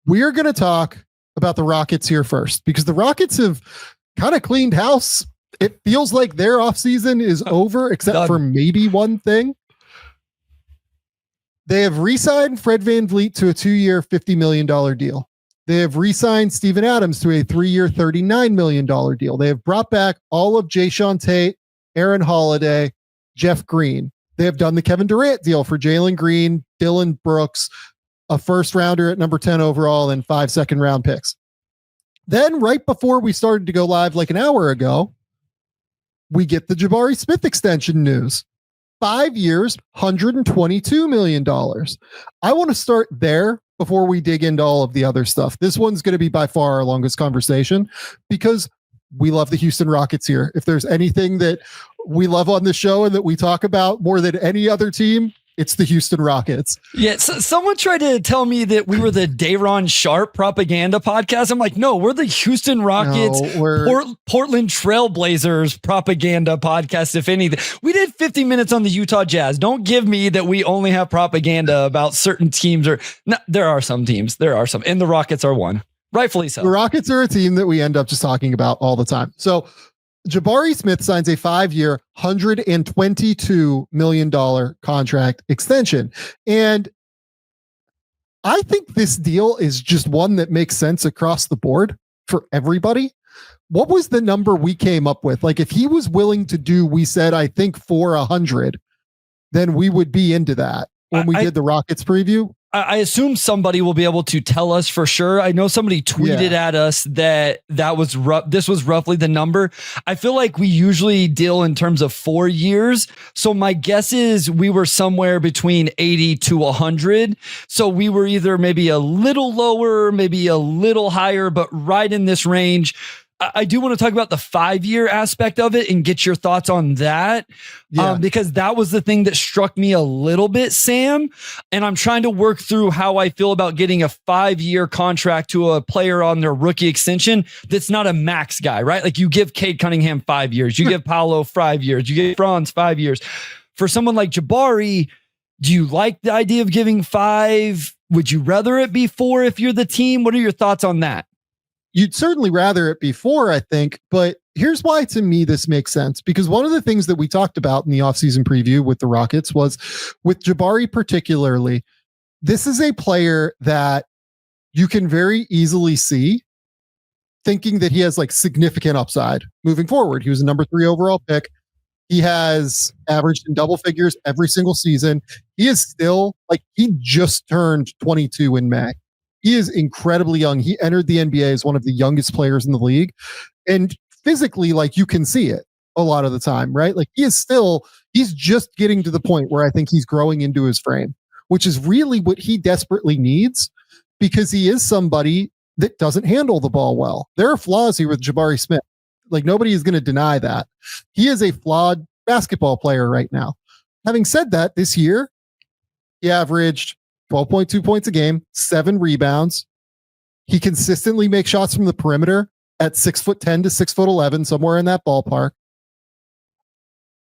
we're going to talk about the Rockets here first, because the Rockets have kind of cleaned house. It feels like their offseason is over, except for maybe one thing. They have re-signed Fred VanVleet to a 2-year, $50 million deal. They have re-signed Steven Adams to a 3-year, $39 million deal. They have brought back all of Jayshawn Tate, Aaron Holiday, Jeff Green. They have done the Kevin Durant deal for Jalen Green, Dylan Brooks, a first rounder at number 10 overall, and 5 second-round picks. Then right before we started to go live like an hour ago, we get the Jabari Smith extension news. 5 years, $122 million. I want to start there before we dig into all of the other stuff. This one's going to be by far our longest conversation because we love the Houston Rockets here. If there's anything that we love on the show and that we talk about more than any other team, it's the Houston Rockets. Yeah, so someone tried to tell me that we were the Day'Ron Sharp propaganda podcast. I'm like, no, we're the Houston Rockets, Portland Trailblazers propaganda podcast, if anything. We did 50 minutes on the Utah Jazz. Don't give me that we only have propaganda about certain teams. There are some teams. And the Rockets are one. Rightfully so. The Rockets are a team that we end up just talking about all the time. So Jabari Smith signs a 5-year, $122 million contract extension. And I think this deal is just one that makes sense across the board for everybody. What was the number we came up with? Like if he was willing to do, we said, I think for 100, then we would be into that when we did the Rockets preview. I assume somebody will be able to tell us for sure. I know somebody tweeted at us that was this was roughly the number. I feel like we usually deal in terms of 4 years. So my guess is we were somewhere between 80 to 100. So we were either maybe a little lower, maybe a little higher, but right in this range. I do want to talk about the 5-year aspect of it and get your thoughts on that, because that was the thing that struck me a little bit, Sam. And I'm trying to work through how I feel about getting a 5-year contract to a player on their rookie extension that's not a max guy, right? Like you give Cade Cunningham 5 years, you give Paolo 5 years, you give Franz 5 years. For someone like Jabari, do you like the idea of giving 5? Would you rather it be 4 if you're the team? What are your thoughts on that? You'd certainly rather it be 4, I think, but here's why to me this makes sense. Because one of the things that we talked about in the offseason preview with the Rockets was with Jabari particularly, this is a player that you can very easily see thinking that he has like significant upside moving forward. He was a number 3 overall pick. He has averaged in double figures every single season. He is still like, he just turned 22 in May. He is incredibly young. He entered the NBA as one of the youngest players in the league. And physically, like you can see it a lot of the time, right? Like he's just getting to the point where I think he's growing into his frame, which is really what he desperately needs because he is somebody that doesn't handle the ball well. There are flaws here with Jabari Smith. Like nobody is going to deny that. He is a flawed basketball player right now. Having said that, this year, he averaged 12.2 points a game, 7 rebounds. He consistently makes shots from the perimeter at 6'10" to 6'11", somewhere in that ballpark.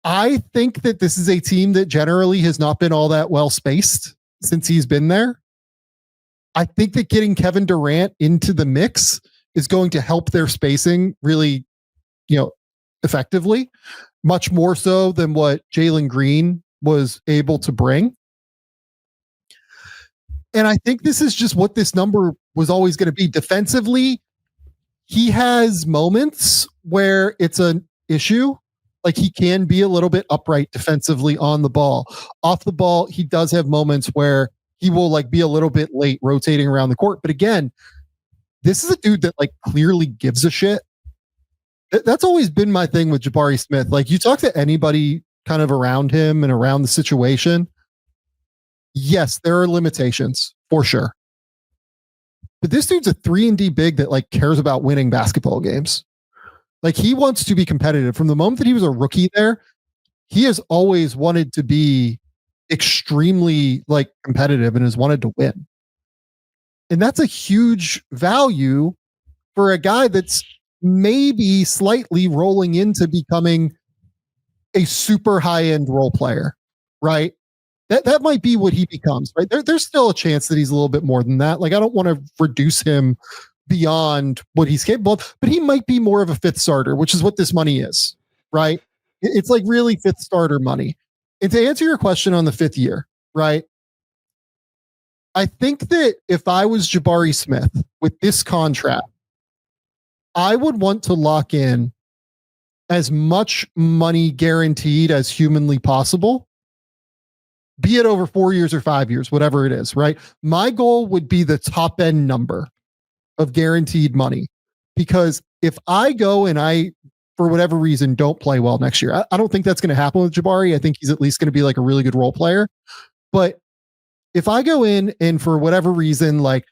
I think that this is a team that generally has not been all that well spaced since he's been there. I think that getting Kevin Durant into the mix is going to help their spacing really, effectively, much more so than what Jalen Green was able to bring. And I think this is just what this number was always going to be. Defensively, he has moments where it's an issue. Like he can be a little bit upright defensively on the ball. Off the ball, he does have moments where he will like be a little bit late rotating around the court. But again, this is a dude that like clearly gives a shit. That's always been my thing with Jabari Smith. Like you talk to anybody kind of around him and around the situation. Yes, there are limitations for sure. But this dude's a 3-and-D big that like cares about winning basketball games. Like he wants to be competitive. From the moment that he was a rookie there, he has always wanted to be extremely like competitive and has wanted to win. And that's a huge value for a guy that's maybe slightly rolling into becoming a super high-end role player, right? That might be what he becomes, right? There's still a chance that he's a little bit more than that. Like, I don't want to reduce him beyond what he's capable of, but he might be more of a fifth starter, which is what this money is, right? It's like really fifth starter money. And to answer your question on the fifth year, right? I think that if I was Jabari Smith with this contract, I would want to lock in as much money guaranteed as humanly possible, be it over 4 years or 5 years, whatever it is, right? My goal would be the top end number of guaranteed money, because if I go and I, for whatever reason, don't play well next year, I don't think that's going to happen with Jabari. I think he's at least going to be like a really good role player. But if I go in and for whatever reason, like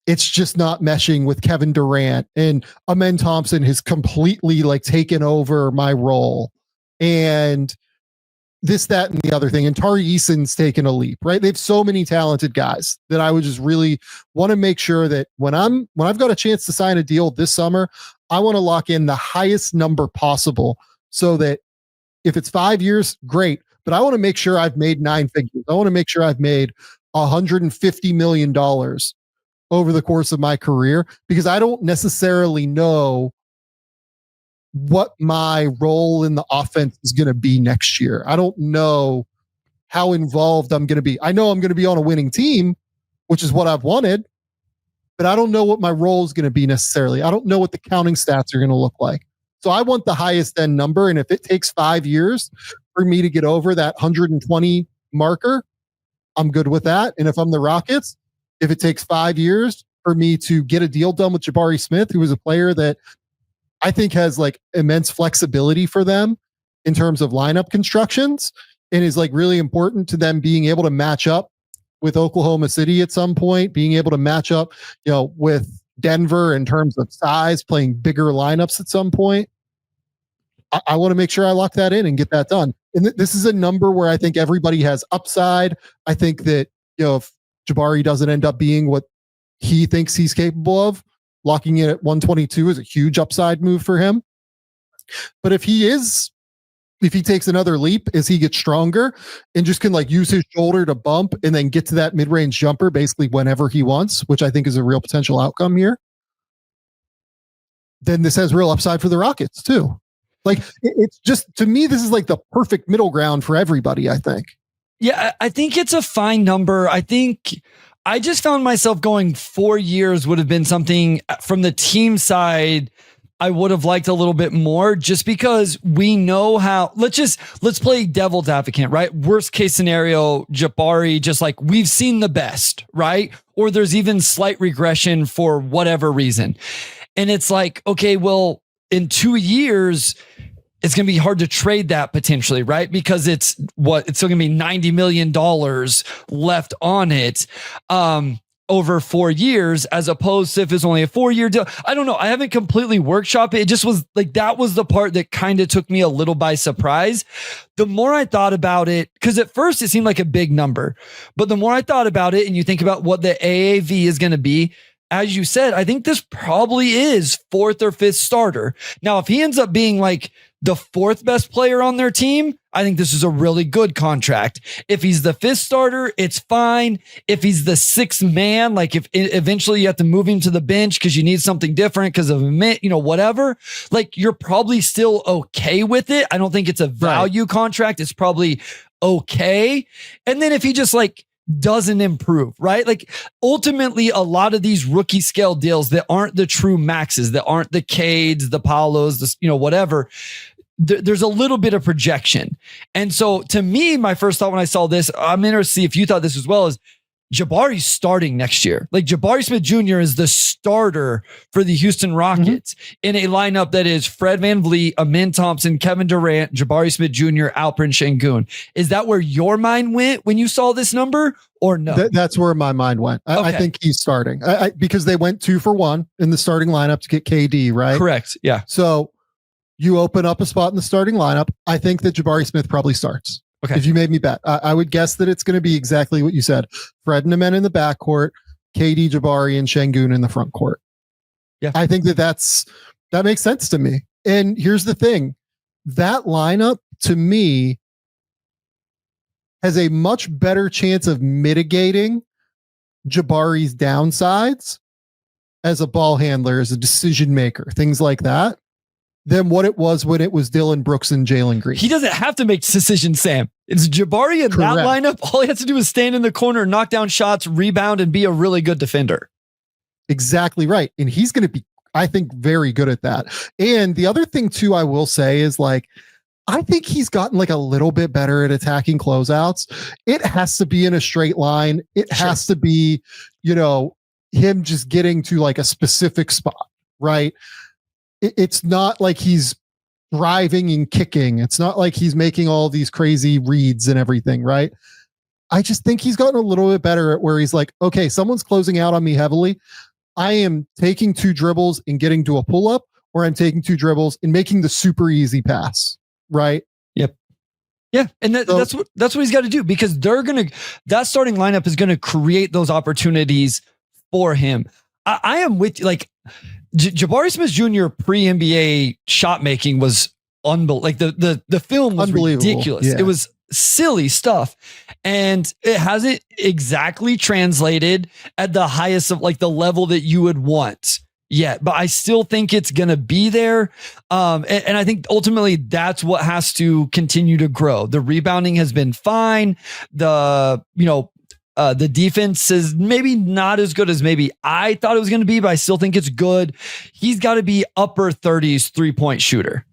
it's just not meshing with Kevin Durant and Amen Thompson has completely like taken over my role and this, that, and the other thing, and Tari Eason's taken a leap, right? They have so many talented guys that I would just really want to make sure that when I've got a chance to sign a deal this summer, I want to lock in the highest number possible so that if it's 5 years, great. But I want to make sure I've made 9 figures. I want to make sure I've made $150 million over the course of my career, because I don't necessarily know what my role in the offense is going to be next year. I don't know how involved I'm going to be. I know I'm going to be on a winning team, which is what I've wanted, but I don't know what my role is going to be necessarily. I don't know what the counting stats are going to look like. So I want the highest end number. And if it takes 5 years for me to get over that 120 marker, I'm good with that. And if I'm the Rockets, if it takes 5 years for me to get a deal done with Jabari Smith, who is a player that I think has like immense flexibility for them in terms of lineup constructions and is like really important to them being able to match up with Oklahoma City at some point, being able to match up, with Denver in terms of size, playing bigger lineups at some point. I want to make sure I lock that in and get that done. And this is a number where I think everybody has upside. I think that, if Jabari doesn't end up being what he thinks he's capable of, locking in at 122 is a huge upside move for him. But if he takes another leap as he gets stronger and just can like use his shoulder to bump and then get to that mid-range jumper basically whenever he wants, which I think is a real potential outcome here, then this has real upside for the Rockets too. Like it's just, to me, this is like the perfect middle ground for everybody, I think. Yeah, I think it's a fine number. I think I just found myself going 4 years would have been something from the team side I would have liked a little bit more, just because we know how. Let's play devil's advocate, right? Worst case scenario, Jabari, just like we've seen the best, right? Or there's even slight regression for whatever reason. And it's like, okay, well, in 2 years, it's going to be hard to trade that potentially, right? Because it's still going to be $90 million left on it over 4 years, as opposed to if it's only a 4-year deal. I don't know. I haven't completely workshopped it. It just was like, that was the part that kind of took me a little by surprise. The more I thought about it, because at first it seemed like a big number, but the more I thought about it and you think about what the AAV is going to be, as you said, I think this probably is 4th or 5th starter. Now, if he ends up being like the 4th best player on their team, I think this is a really good contract. If he's the 5th starter, it's fine. If he's the 6th man, like if eventually you have to move him to the bench because you need something different because of whatever, like you're probably still okay with it. I don't think it's a value contract. It's probably okay. And then if he just like doesn't improve, right? Like ultimately a lot of these rookie scale deals that aren't the true maxes, that aren't the Cades, the Paulos, whatever, there's a little bit of projection. And so to me, my first thought when I saw this, I'm interested to see if you thought this as well, is Jabari's starting next year. Like Jabari Smith Jr. is the starter for the Houston Rockets in a lineup that is Fred VanVleet, Amen Thompson, Kevin Durant, Jabari Smith Jr., Alperen Şengün. Is that where your mind went when you saw this number, or no? That's where my mind went. I think he's starting because they went 2 for 1 in the starting lineup to get KD, right? Correct. Yeah. So you open up a spot in the starting lineup. I think that Jabari Smith probably starts. Okay. If you made me bet, I would guess that it's going to be exactly what you said. Fred and Amen in the backcourt, KD, Jabari, and Şengün in the front court. Yeah. I think that makes sense to me. And here's the thing. That lineup, to me, has a much better chance of mitigating Jabari's downsides as a ball handler, as a decision maker, things like that, than what it was when it was Dylan Brooks and Jalen Green. He doesn't have to make decisions, Sam. It's Jabari in that lineup. All he has to do is stand in the corner, knock down shots, rebound, and be a really good defender. Exactly right. And he's going to be, I think, very good at that. And the other thing too, I will say is like, I think he's gotten like a little bit better at attacking closeouts. It has to be in a straight line. It has to be, him just getting to like a specific spot, right? It's not like he's driving and kicking. It's not like he's making all these crazy reads and everything, right? I just think he's gotten a little bit better at where he's like, okay, someone's closing out on me heavily. I am taking 2 dribbles and getting to a pull up, or I'm taking 2 dribbles and making the super easy pass, right? Yep. Yeah. And that's what he's got to do, because that starting lineup is going to create those opportunities for him. I am with you. Like, Jabari Smith Jr. pre-NBA shot making was unbelievable. Like the film was ridiculous. Yeah. It was silly stuff, and it hasn't exactly translated at the highest of like the level that you would want yet. But I still think it's going to be there. And I think ultimately that's what has to continue to grow. The rebounding has been fine. The defense is maybe not as good as maybe I thought it was going to be, but I still think it's good. He's got to be upper 30s 3-point shooter.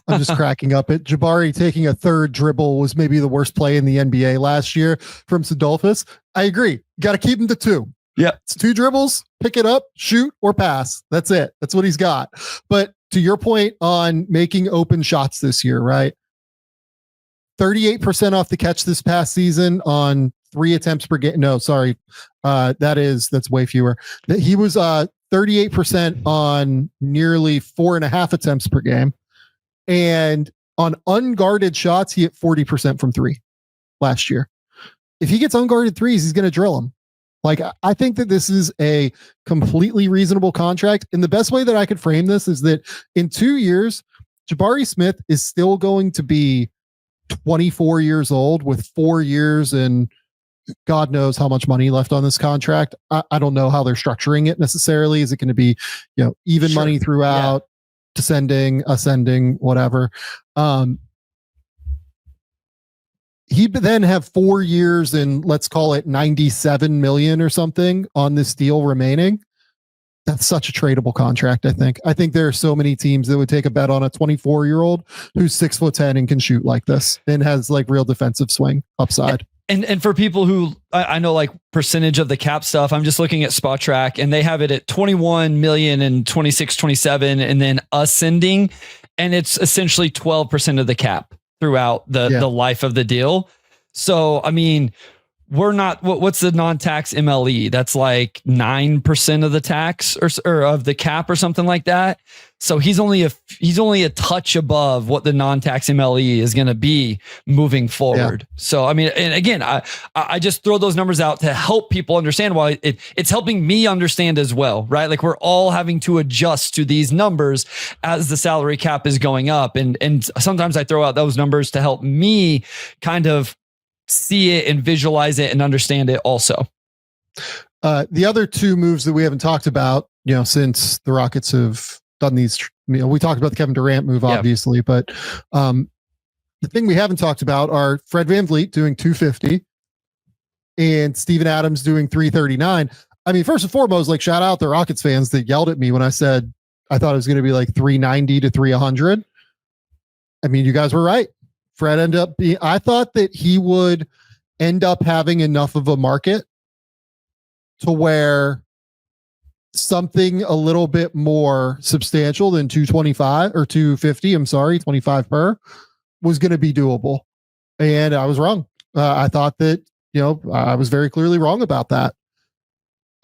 I'm just cracking up at Jabari taking a 3rd dribble was maybe the worst play in the NBA last year from Sadolphus. I agree. Got to keep him to 2. Yeah. It's 2 dribbles, pick it up, shoot or pass. That's it. That's what he's got. But to your point on making open shots this year, right? 38% off the catch this past season on 3 attempts per game. No, sorry. That's way fewer. He was 38% on nearly 4.5 attempts per game. And on unguarded shots, he hit 40% from 3 last year. If he gets unguarded threes, he's going to drill them. Like, I think that this is a completely reasonable contract. And the best way that I could frame this is that in 2 years, Jabari Smith is still going to be 24 years old with 4 years and God knows how much money left on this contract. I don't know how they're structuring it necessarily. Is it going to be, even money throughout, descending, ascending, whatever? He'd then have 4 years and let's call it 97 million or something on this deal remaining. That's such a tradable contract. I think there are so many teams that would take a bet on a 24-year-old who's 6'10" and can shoot like this and has like real defensive swing upside. And for people who I know like percentage of the cap stuff, I'm just looking at Spot Track and they have it at 21 million and 26, 27 and then ascending. And it's essentially 12% of the cap throughout the life of the deal. So, I mean, we're not, what's the non-tax MLE? That's like 9% of the tax or of the cap or something like that. So he's only a touch above what the non-tax MLE is going to be moving forward. Yeah. So, I mean, and again, I just throw those numbers out to help people understand why it's helping me understand as well, right? Like we're all having to adjust to these numbers as the salary cap is going up. And sometimes I throw out those numbers to help me kind of see it and visualize it and understand it also. The other 2 moves that we haven't talked about, since the Rockets have done these, we talked about the Kevin Durant move, obviously, but the thing we haven't talked about are Fred VanVleet doing 250 and Steven Adams doing 339. I mean, first and foremost, like shout out the Rockets fans that yelled at me when I said I thought it was going to be like 390 to 300. I mean, you guys were right. Fred ended up being, I thought that he would end up having enough of a market to where something a little bit more substantial than 225 or 250, 25 per was going to be doable. And I was wrong. I thought that, I was very clearly wrong about that.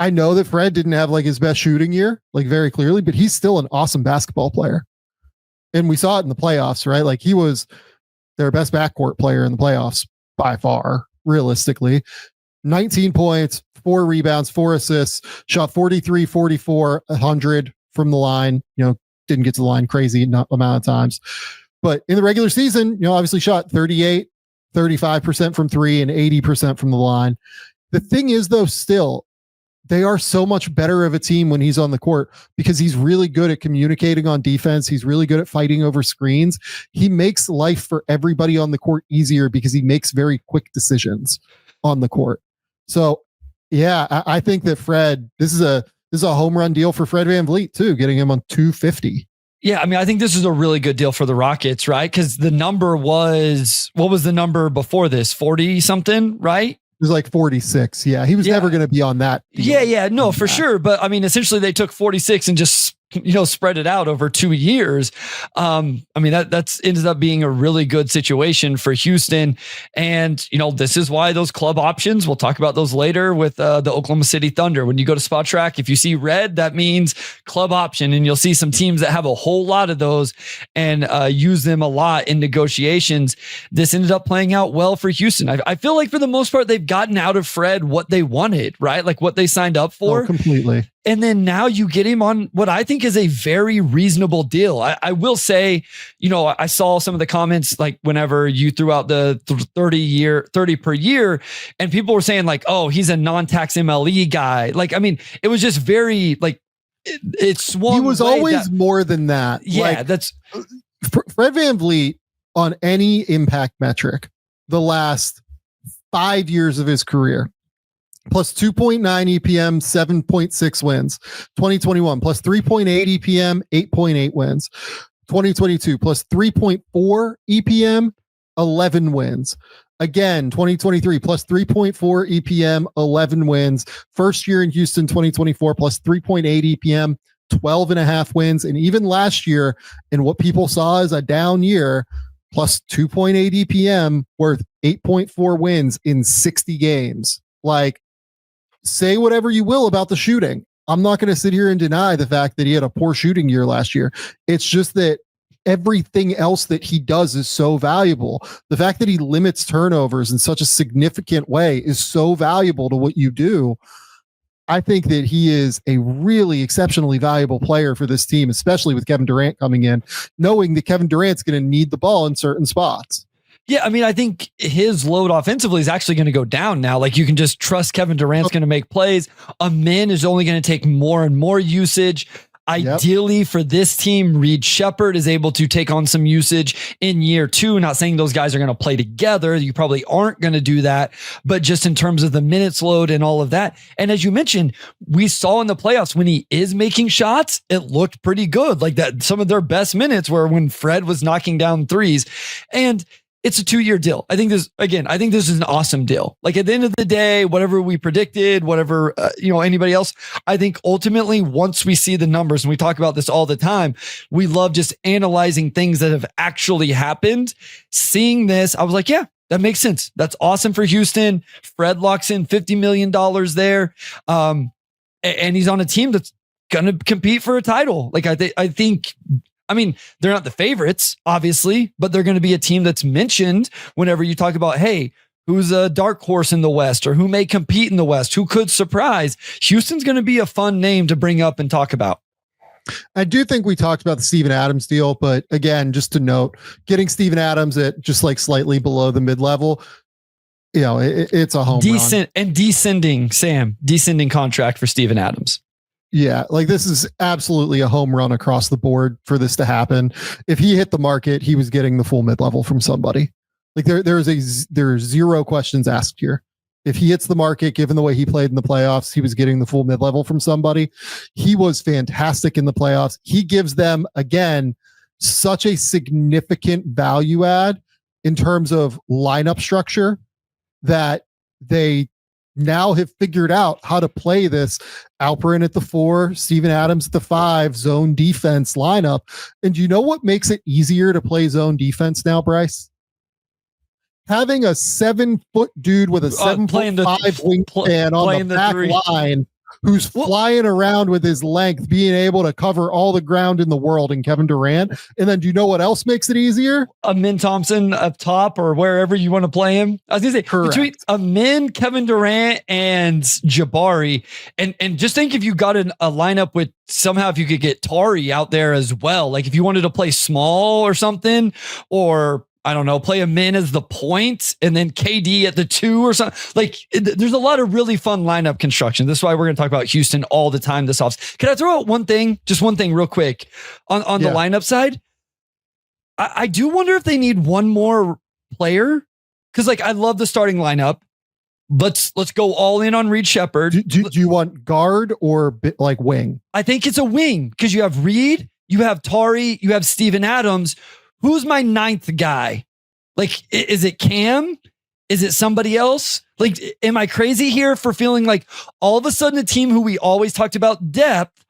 I know that Fred didn't have like his best shooting year, like very clearly, but he's still an awesome basketball player. And we saw it in the playoffs, right? Like he was their best backcourt player in the playoffs by far, realistically. 19 points, 4 rebounds, 4 assists, shot 43, 44, 100 from the line, didn't get to the line crazy amount of times. But in the regular season, obviously shot 38, 35% from three, and 80% from the line. The thing is, though, still, they are so much better of a team when he's on the court because he's really good at communicating on defense. He's really good at fighting over screens. He makes life for everybody on the court easier because he makes very quick decisions on the court. So, yeah, I think that this is a home run deal for Fred VanVleet too, getting him on 250. Yeah, I mean, I think this is a really good deal for the Rockets, right? Because the number was, what was the number before this? 40 something, right? It was like 46. Yeah. He was never going to be on that. Yeah. No, for sure. But I mean, essentially they took 46 and just, spread it out over 2 years. I mean, that's ended up being a really good situation for Houston. And, this is why those club options, we'll talk about those later with the Oklahoma City Thunder. When you go to Spot Track, if you see red, that means club option. And you'll see some teams that have a whole lot of those and use them a lot in negotiations. This ended up playing out well for Houston. I feel like for the most part, they've gotten out of Fred what they wanted, right? Like what they signed up for. Oh, completely. And then now you get him on what I think is a very reasonable deal. I will say, I saw some of the comments, like whenever you threw out the 30 per year, and people were saying like, oh, he's a non-tax MLE guy. Like, I mean, it was just very like, it swung. He was always more than that. Yeah, like, that's Fred VanVleet on any impact metric the last 5 years of his career. Plus 2.9 EPM, 7.6 wins. 2021, plus 3.8 EPM, 8.8 wins. 2022, plus 3.4 EPM, 11 wins. Again, 2023, plus 3.4 EPM, 11 wins. First year in Houston, 2024, plus 3.8 EPM, 12 and a half wins. And even last year, in what people saw as a down year, plus 2.8 EPM, worth 8.4 wins in 60 games. Like, say whatever you will about the shooting. I'm not going to sit here and deny the fact that he had a poor shooting year last year. It's just that everything else that he does is so valuable. The fact that he limits turnovers in such a significant way is so valuable to what you do. I think that he is a really exceptionally valuable player for this team, especially with Kevin Durant coming in, knowing that Kevin Durant's going to need the ball in certain spots. Yeah, I mean, I think his load offensively is actually going to go down now. Like, you can just trust Kevin Durant's going to make plays. Amin is only going to take more and more usage. Ideally, for this team, Reed Shepherd is able to take on some usage in year two. Not saying those guys are going to play together. You probably aren't going to do that, but just in terms of the minutes load and all of that. And as you mentioned, we saw in the playoffs when he is making shots, it looked pretty good. Like that, some of their best minutes were when Fred was knocking down threes. And it's a 2-year deal. I think this is an awesome deal. Like, at the end of the day, whatever we predicted, whatever, anybody else, I think ultimately once we see the numbers, and we talk about this all the time, we love just analyzing things that have actually happened. Seeing this, I was like, yeah, that makes sense. That's awesome for Houston. Fred locks in $50 million there. And he's on a team that's going to compete for a title. Like, I think, I mean, they're not the favorites, obviously, but they're going to be a team that's mentioned whenever you talk about, hey, who's a dark horse in the West, or who may compete in the West, who could surprise. Houston's going to be a fun name to bring up and talk about. I do think we talked about the Steven Adams deal, but again, just to note, getting Steven Adams at just like slightly below the mid-level, it's a home run. And descending contract for Steven Adams. Yeah, like this is absolutely a home run across the board for this to happen. If he hit the market, he was getting the full mid-level from somebody. Like there's zero questions asked here. If he hits the market, given the way he played in the playoffs, he was getting the full mid-level from somebody. He was fantastic in the playoffs. He gives them, again, such a significant value add in terms of lineup structure that they now have figured out how to play this Alperin at the 4, Steven Adams at the 5 zone defense lineup. And do you know what makes it easier to play zone defense now, Bryce? Having a 7-foot dude with a 7'5" wingspan on the back line who's flying around with his length, being able to cover all the ground in the world in Kevin Durant. And then do you know what else makes it easier? Amin Thompson up top or wherever you want to play him. I was going to say, correct. Between Amin, Kevin Durant, and Jabari, and just think if you got a lineup with somehow if you could get Tari out there as well, like if you wanted to play small or something, or I don't know, play him in as the point and then KD at the 2 or something. Like there's a lot of really fun lineup construction. This is why we're going to talk about Houston all the time this offseason. Can I throw out one thing real quick on the lineup side? I do wonder if they need one more player. Cause like, I love the starting lineup. Let's go all in on Reed Shepherd. Do you want guard or like wing? I think it's a wing because you have Reed, you have Tari, you have Steven Adams. Who's my 9th guy? Like, is it Cam? Is it somebody else? Like, am I crazy here for feeling like all of a sudden a team who we always talked about depth?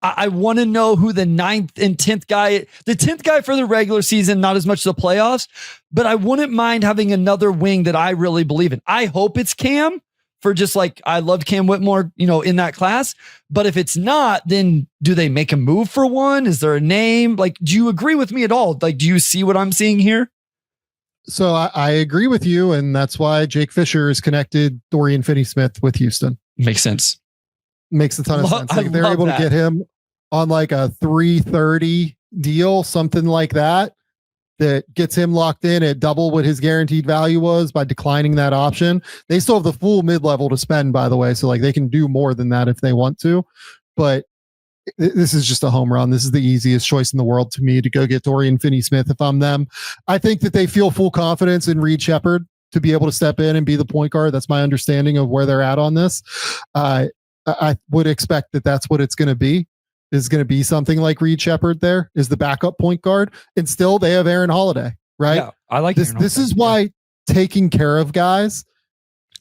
I want to know who the 9th and 10th guy, the 10th guy for the regular season, not as much the playoffs, but I wouldn't mind having another wing that I really believe in. I hope it's Cam. For just like, I loved Cam Whitmore, in that class. But if it's not, then do they make a move for one? Is there a name? Like, do you agree with me at all? Like, do you see what I'm seeing here? So I agree with you. And that's why Jake Fisher has connected Dorian Finney-Smith with Houston. Makes sense. Makes a ton of sense. Like, they're able to get him on like a 330 deal, something like that gets him locked in at double what his guaranteed value was by declining that option. They still have the full mid-level to spend, by the way. So like they can do more than that if they want to, but this is just a home run. This is the easiest choice in the world to me to go get Dorian Finney-Smith if I'm them. I think that they feel full confidence in Reed Shepherd to be able to step in and be the point guard. That's my understanding of where they're at on this. I would expect that that's what it's going to be. Is going to be something like Reed Shepherd there is the backup point guard. And still they have Aaron Holiday, right? Yeah, I like this. This is why taking care of guys,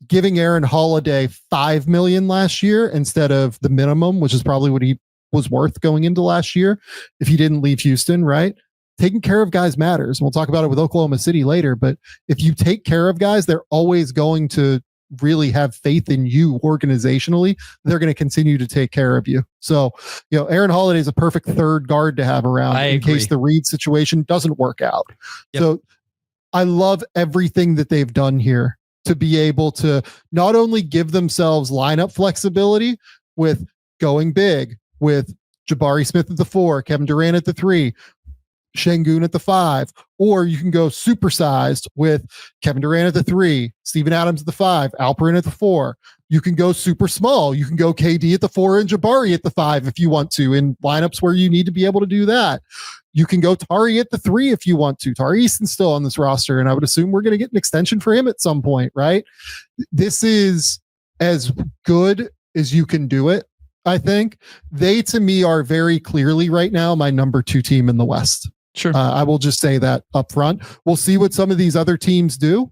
giving Aaron Holiday $5 million last year instead of the minimum, which is probably what he was worth going into last year if he didn't leave Houston, right? Taking care of guys matters. And we'll talk about it with Oklahoma City later. But if you take care of guys, they're always going to really have faith in you organizationally. They're going to continue to take care of you. So, Aaron Holiday is a perfect third guard to have around in case the Reed situation doesn't work out. Yep. So I love everything that they've done here to be able to not only give themselves lineup flexibility with going big with Jabari Smith at the 4, Kevin Durant at the 3, Şengün at the 5, or you can go supersized with Kevin Durant at the 3, Steven Adams at the 5, Alperen at the 4. You can go super small. You can go KD at the 4 and Jabari at the 5 if you want to, in lineups where you need to be able to do that. You can go Tari at the 3 if you want to. Tari Easton's still on this roster, and I would assume we're going to get an extension for him at some point, right? This is as good as you can do it, I think. They, to me, are very clearly right now my number 2 team in the West. Sure. I will just say that up front. We'll see what some of these other teams do.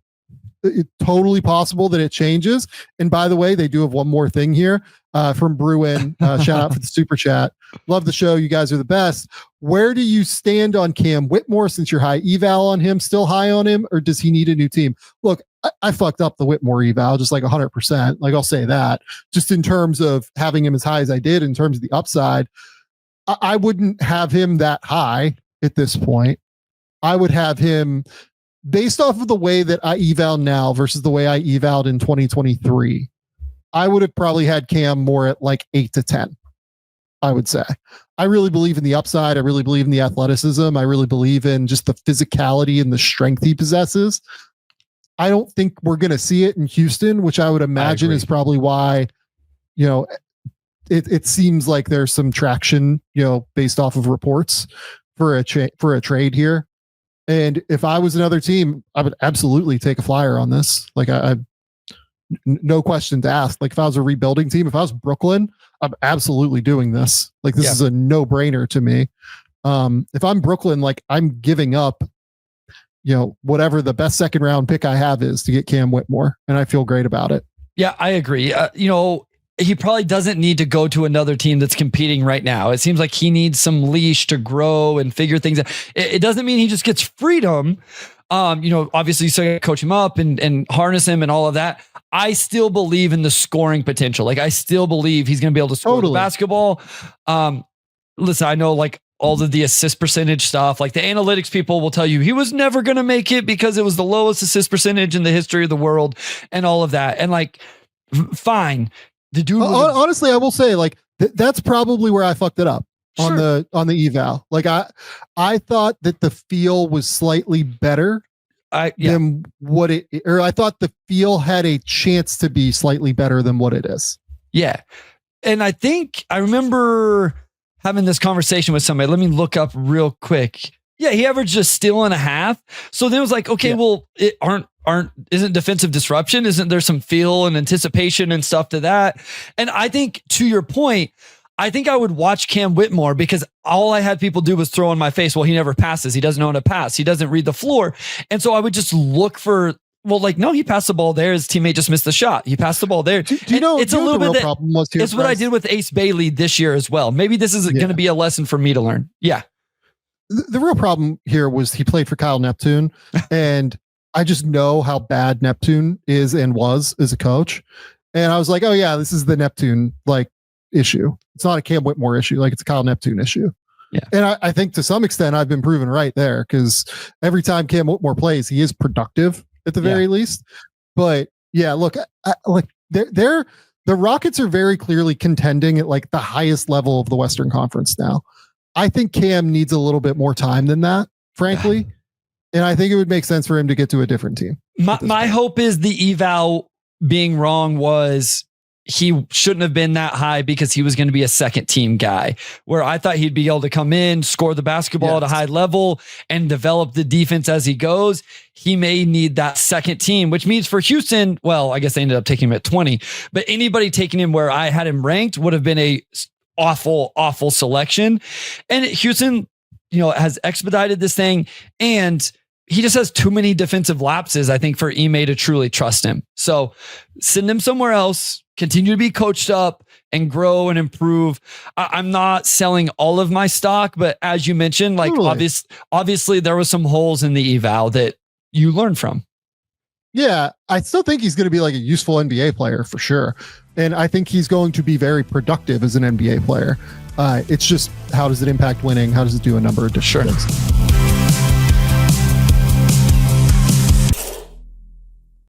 It's totally possible that it changes. And by the way, they do have one more thing here from Bruin. Shout out for the super chat. Love the show. You guys are the best. Where do you stand on Cam Whitmore since you're high eval on him? Still high on him, or does he need a new team? Look, I fucked up the Whitmore eval just like 100%. Like, I'll say that. Just in terms of having him as high as I did, in terms of the upside, I wouldn't have him that high at this point. I would have him based off of the way that I eval now versus the way I evaled in 2023. I would have probably had Cam more at like 8 to 10. I would say. I really believe in the upside. I really believe in the athleticism. I really believe in just the physicality and the strength he possesses. I don't think we're going to see it in Houston, which I would imagine is probably why, it seems like there's some traction, based off of reports for a trade here. And if I was another team, I would absolutely take a flyer on this. Like, I no question to ask. Like, if I was a rebuilding team, if I was Brooklyn, I'm absolutely doing this. Like, this is a no brainer to me. If I'm Brooklyn, like, I'm giving up, whatever the best second round pick I have is to get Cam Whitmore. And I feel great about it. Yeah, I agree. He probably doesn't need to go to another team that's competing right now. It seems like he needs some leash to grow and figure things out. It doesn't mean he just gets freedom. Obviously you still got to coach him up and harness him and all of that. I still believe in the scoring potential. Like, I still believe he's going to be able to score the basketball. Listen, I know like all of the assist percentage stuff, like the analytics people will tell you he was never going to make it because it was the lowest assist percentage in the history of the world and all of that. And like, fine. The dude honestly, I will say, like, that's probably where I fucked it up. on the eval. Like I thought that the feel was slightly better than what I thought the feel had a chance to be slightly better than what it is. Yeah. And I think I remember having this conversation with somebody. Let me look up real quick. Yeah, he averaged a steal and a half. So then it was like, okay, well, it isn't defensive disruption? Isn't there some feel and anticipation and stuff to that? And I think, to your point, I think I would watch Cam Whitmore because all I had people do was throw in my face, well, he never passes. He doesn't know how to pass. He doesn't read the floor. And so I would just look for, well, like, no, he passed the ball there. His teammate just missed the shot. He passed the ball there. Do you know, it's a little bit problem was here, it's what I did with Ace Bailey this year as well. Maybe this is going to be a lesson for me to learn. Yeah. The real problem here was he played for Kyle Neptune, and I just know how bad Neptune is and was as a coach. And I was like, oh yeah, this is the Neptune issue. It's not a Cam Whitmore issue. Like, it's a Kyle Neptune issue. Yeah. And I think to some extent I've been proven right there, because every time Cam Whitmore plays, he is productive at the very least. But yeah, look, the Rockets are very clearly contending at the highest level of the Western Conference now. I think Cam needs a little bit more time than that, frankly. And I think it would make sense for him to get to a different team. My hope is the eval being wrong was he shouldn't have been that high because he was going to be a second team guy, where I thought he'd be able to come in, score the basketball at a high level and develop the defense as he goes. He may need that second team, which means for Houston, well, I guess they ended up taking him at 20, but anybody taking him where I had him ranked would have been a awful selection. And Houston, has expedited this thing, and he just has too many defensive lapses, I think, for Ime to truly trust him. So send him somewhere else, continue to be coached up and grow and improve. I'm not selling all of my stock, but as you mentioned, obviously there was some holes in the eval that you learned from. Yeah, I still think he's going to be a useful NBA player for sure. And I think he's going to be very productive as an NBA player. It's just, how does it impact winning? How does it do a number of different things?